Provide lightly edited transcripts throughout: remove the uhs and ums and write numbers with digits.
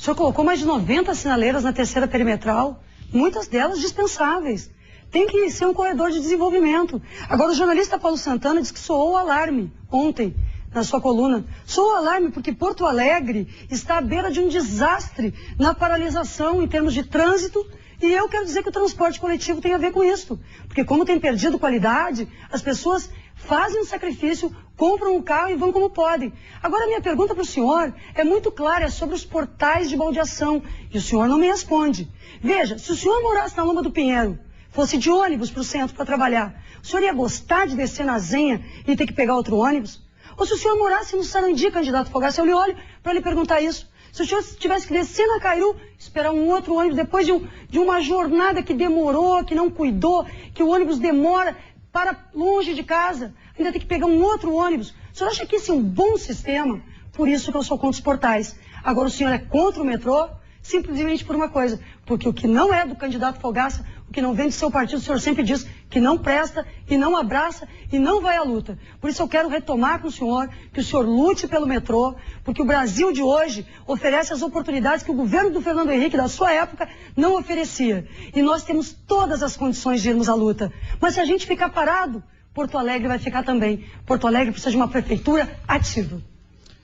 senhor colocou mais de 90 sinaleiras na terceira perimetral, muitas delas dispensáveis. Tem que ser um corredor de desenvolvimento. Agora, o jornalista Paulo Santana disse que soou o alarme ontem, na sua coluna. Soou o alarme porque Porto Alegre está à beira de um desastre na paralisação em termos de trânsito. E eu quero dizer que o transporte coletivo tem a ver com isso. Porque como tem perdido qualidade, as pessoas fazem um sacrifício, compram um carro e vão como podem. Agora, minha pergunta para o senhor é muito clara, é sobre os portais de baldeação. E o senhor não me responde. Veja, se o senhor morasse na Lomba do Pinheiro, fosse de ônibus para o centro para trabalhar, o senhor ia gostar de descer na Zenha e ter que pegar outro ônibus? Ou se o senhor morasse no Sarandi, candidato Fogaça, eu lhe olho para lhe perguntar isso. Se o senhor tivesse que descer na Cairu, esperar um outro ônibus, depois de uma jornada que demorou, que não cuidou, que o ônibus demora, para longe de casa, ainda tem que pegar um outro ônibus. O senhor acha que esse é um bom sistema? Por isso que eu sou contra os portais. Agora o senhor é contra o metrô? Simplesmente por uma coisa, porque o que não é do candidato Fogaça, o que não vem do seu partido, o senhor sempre diz que não presta e não abraça e não vai à luta. Por isso eu quero retomar com o senhor, que o senhor lute pelo metrô, porque o Brasil de hoje oferece as oportunidades que o governo do Fernando Henrique, da sua época, não oferecia. E nós temos todas as condições de irmos à luta. Mas se a gente ficar parado, Porto Alegre vai ficar também. Porto Alegre precisa de uma prefeitura ativa.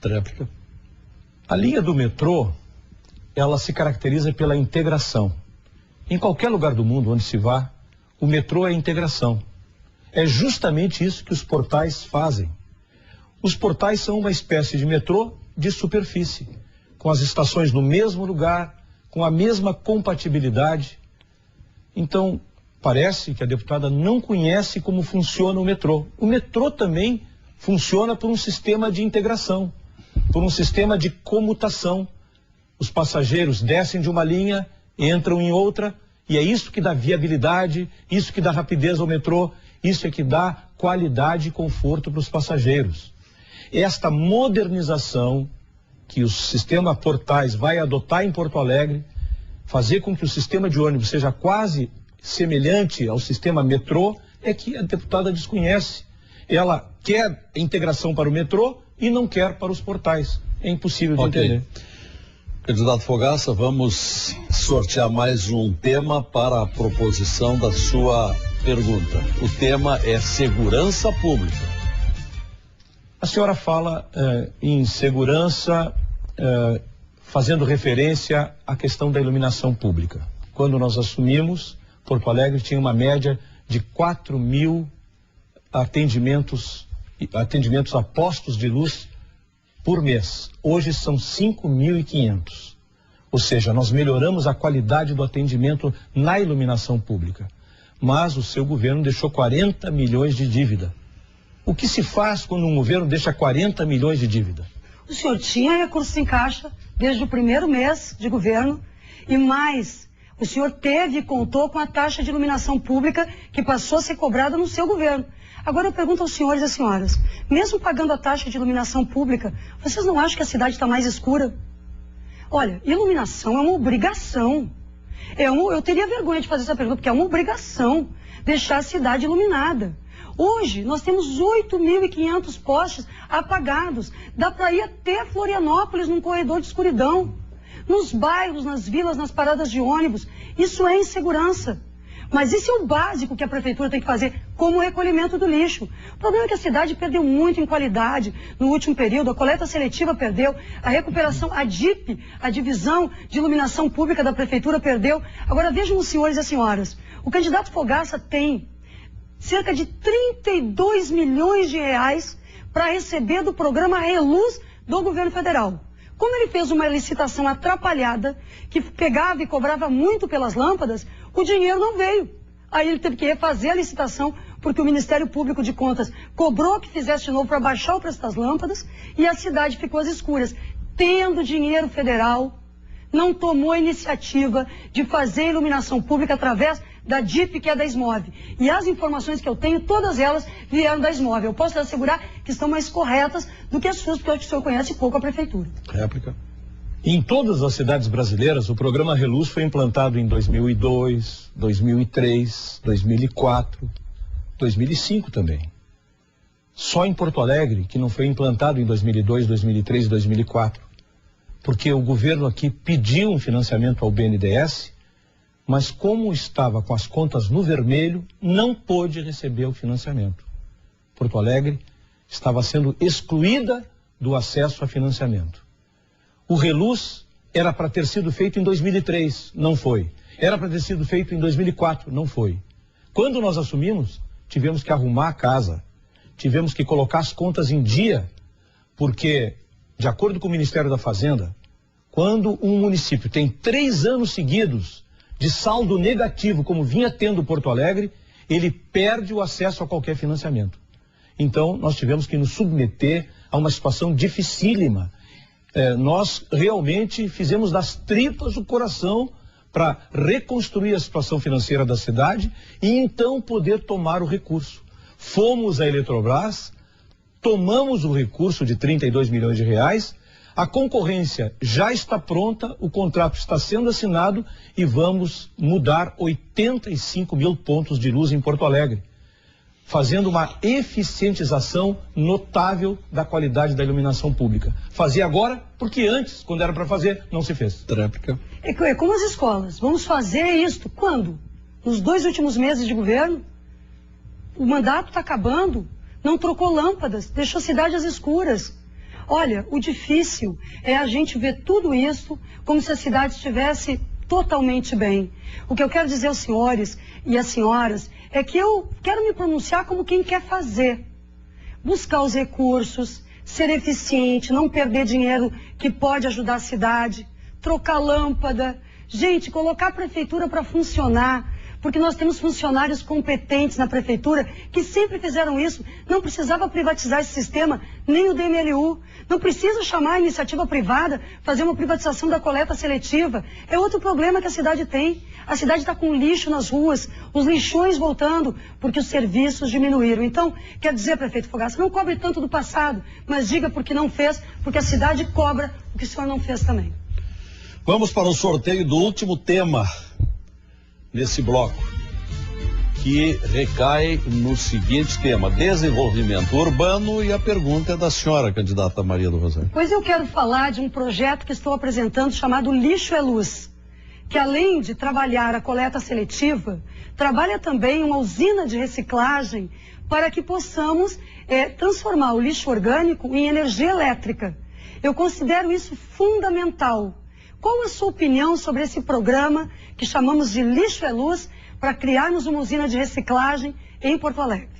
Tréplica. A linha do metrô, ela se caracteriza pela integração. Em qualquer lugar do mundo onde se vá, o metrô é integração. É justamente isso que os portais fazem. Os portais são uma espécie de metrô de superfície, com as estações no mesmo lugar, com a mesma compatibilidade. Então, parece que a deputada não conhece como funciona o metrô. O metrô também funciona por um sistema de integração, por um sistema de comutação. Os passageiros descem de uma linha, entram em outra, e é isso que dá viabilidade, isso que dá rapidez ao metrô, isso é que dá qualidade e conforto para os passageiros. Esta modernização que o sistema portais vai adotar em Porto Alegre, fazer com que o sistema de ônibus seja quase semelhante ao sistema metrô, é que a deputada desconhece. Ela quer integração para o metrô e não quer para os portais. É impossível de entender. Candidato Fogaça, vamos sortear mais um tema para a proposição da sua pergunta. O tema é segurança pública. A senhora fala em segurança, fazendo referência à questão da iluminação pública. Quando nós assumimos, Porto Alegre tinha uma média de 4.000 atendimentos a postos de luz por mês. Hoje são 5.500. Ou seja, nós melhoramos a qualidade do atendimento na iluminação pública. Mas o seu governo deixou 40 milhões de dívida. O que se faz quando um governo deixa 40 milhões de dívida? O senhor tinha recursos em caixa desde o primeiro mês de governo e mais, o senhor teve e contou com a taxa de iluminação pública que passou a ser cobrada no seu governo. Agora eu pergunto aos senhores e às senhoras, mesmo pagando a taxa de iluminação pública, vocês não acham que a cidade está mais escura? Olha, iluminação é uma obrigação. Eu teria vergonha de fazer essa pergunta, porque é uma obrigação deixar a cidade iluminada. Hoje nós temos 8.500 postes apagados. Dá para ir até Florianópolis num corredor de escuridão. Nos bairros, nas vilas, nas paradas de ônibus. Isso é insegurança. Mas isso é o básico que a prefeitura tem que fazer, como o recolhimento do lixo. O problema é que a cidade perdeu muito em qualidade no último período, a coleta seletiva perdeu, a recuperação, a DIP, a Divisão de Iluminação Pública da prefeitura perdeu. Agora vejam os senhores e as senhoras, o candidato Fogaça tem cerca de 32 milhões de reais para receber do programa Reluz do governo federal. Como ele fez uma licitação atrapalhada, que pegava e cobrava muito pelas lâmpadas, o dinheiro não veio. Aí ele teve que refazer a licitação, porque o Ministério Público de Contas cobrou que fizesse de novo para baixar o preço das lâmpadas, e a cidade ficou às escuras. Tendo dinheiro federal, não tomou a iniciativa de fazer iluminação pública através da DIP, que é da SMOV. E as informações que eu tenho, todas elas vieram da SMOV. Eu posso assegurar que estão mais corretas do que as suas, porque eu acho que o senhor conhece pouco a prefeitura. Réplica. Em todas as cidades brasileiras, o programa Reluz foi implantado em 2002, 2003, 2004, 2005 também. Só em Porto Alegre, que não foi implantado em 2002, 2003 e 2004. porque o governo aqui pediu um financiamento ao BNDES, mas como estava com as contas no vermelho, não pôde receber o financiamento. Porto Alegre estava sendo excluída do acesso a financiamento. O Reluz era para ter sido feito em 2003, não foi. Era para ter sido feito em 2004, não foi. Quando nós assumimos, tivemos que arrumar a casa, tivemos que colocar as contas em dia, porque, de acordo com o Ministério da Fazenda, quando um município tem 3 anos seguidos de saldo negativo, como vinha tendo Porto Alegre, ele perde o acesso a qualquer financiamento. Então, nós tivemos que nos submeter a uma situação dificílima. Nós realmente fizemos das tripas o coração para reconstruir a situação financeira da cidade e então poder tomar o recurso. Fomos à Eletrobras, tomamos o recurso de 32 milhões de reais, a concorrência já está pronta, o contrato está sendo assinado e vamos mudar 85 mil pontos de luz em Porto Alegre, fazendo uma eficientização notável da qualidade da iluminação pública. Fazer agora, porque antes, quando era para fazer, não se fez. Tréplica. É como as escolas. Vamos fazer isto quando? Nos 2 últimos meses de governo? O mandato está acabando, não trocou lâmpadas, deixou a cidade às escuras. Olha, o difícil é a gente ver tudo isso como se a cidade estivesse totalmente bem. O que eu quero dizer aos senhores e às senhoras é que eu quero me pronunciar como quem quer fazer. Buscar os recursos, ser eficiente, não perder dinheiro que pode ajudar a cidade, trocar lâmpada. Gente, colocar a prefeitura para funcionar, porque nós temos funcionários competentes na prefeitura que sempre fizeram isso. Não precisava privatizar esse sistema, nem o DMLU. Não precisa chamar a iniciativa privada, fazer uma privatização da coleta seletiva. É outro problema que a cidade tem. A cidade está com lixo nas ruas, os lixões voltando, porque os serviços diminuíram. Então, quer dizer, prefeito Fogaça, não cobre tanto do passado, mas diga porque não fez, porque a cidade cobra o que o senhor não fez também. Vamos para o sorteio do último tema nesse bloco, que recai no seguinte tema: desenvolvimento urbano, e a pergunta é da senhora, candidata Maria do Rosário. Pois eu quero falar de um projeto que estou apresentando chamado Lixo é Luz, que além de trabalhar a coleta seletiva, trabalha também uma usina de reciclagem para que possamos transformar o lixo orgânico em energia elétrica. Eu considero isso fundamental. Qual a sua opinião sobre esse programa que chamamos de Lixo é Luz, para criarmos uma usina de reciclagem em Porto Alegre?